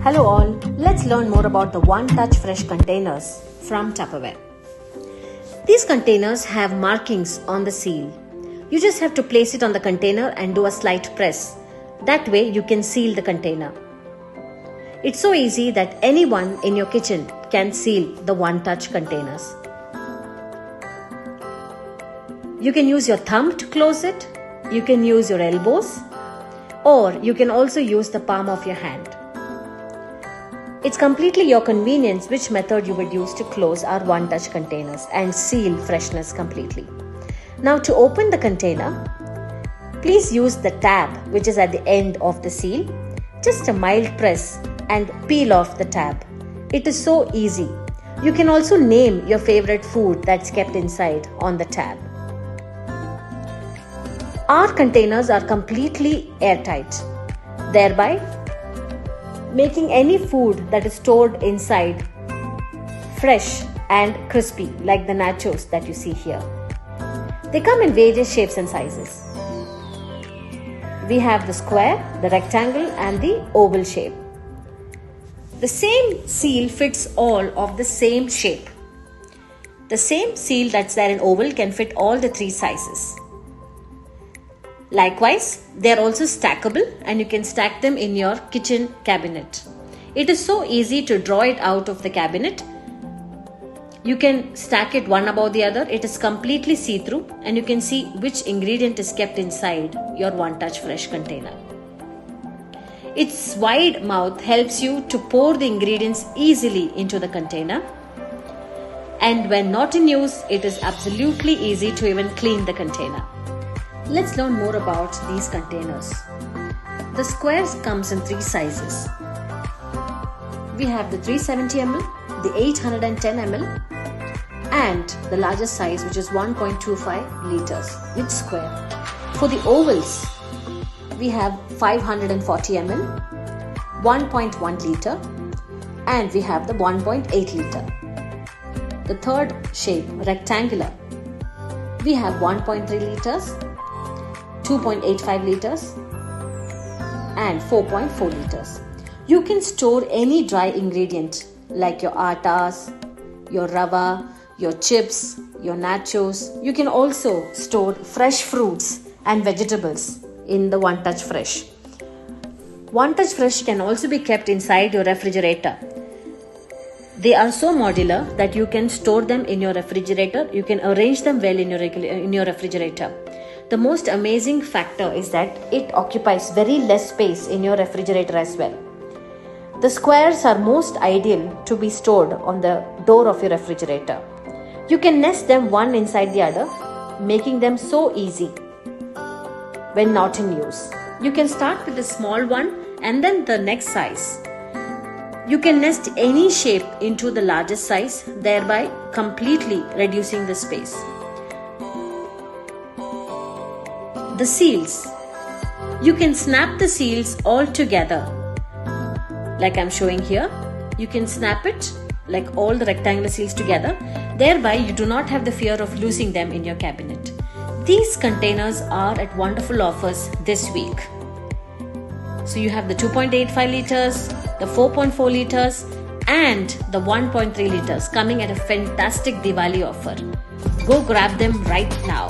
Hello all, let's learn more about the One Touch Fresh containers from Tupperware. These containers have markings on the seal. You just have to place it on the container and do a slight press. That way you can seal the container. It's so easy that anyone in your kitchen can seal the One Touch containers. You can use your thumb to close it, you can use your elbows, or you can also use the palm of your hand. It's completely your convenience which method you would use to close our One Touch containers and seal freshness completely. Now to open the container, please use the tab which is at the end of the seal. Just a mild press and peel off the tab. It is so easy. You can also name your favorite food that's kept inside on the tab. Our containers are completely airtight, thereby making any food that is stored inside fresh and crispy, like the nachos that you see here. They come in various shapes and sizes. We have the square, the rectangle and the oval shape. The same seal fits all of the same shape. The same seal that's there in oval can fit all the three sizes. Likewise, they are also stackable and you can stack them in your kitchen cabinet. It is so easy to draw it out of the cabinet. You can stack it one above the other. It is completely see-through and you can see which ingredient is kept inside your One Touch Fresh container. Its wide mouth helps you to pour the ingredients easily into the container. And when not in use, it is absolutely easy to even clean the container. Let's learn more about these containers. The squares comes in three sizes. We have the 370 ml, the 810 ml and the largest size which is 1.25 liters each square. For the ovals, we have 540 ml, 1.1 liter and we have the 1.8 liter. The third shape, rectangular, we have 1.3 liters, 2.85 liters and 4.4 liters. You can store any dry ingredient like your attas, your rava, your chips, your nachos. You can also store fresh fruits and vegetables in the One Touch Fresh. One Touch Fresh can also be kept inside your refrigerator. They are so modular that you can store them in your refrigerator. You can arrange them well in your refrigerator. The most amazing factor is that it occupies very less space in your refrigerator as well. The squares are most ideal to be stored on the door of your refrigerator. You can nest them one inside the other, making them so easy when not in use. You can start with the small one and then the next size. You can nest any shape into the largest size, thereby completely reducing the space. The seals. You can snap the seals all together. Like I'm showing here, you can snap it like all the rectangular seals together. Thereby you do not have the fear of losing them in your cabinet. These containers are at wonderful offers this week. So you have the 2.85 liters, the 4.4 liters and the 1.3 liters coming at a fantastic Diwali offer. Go grab them right now.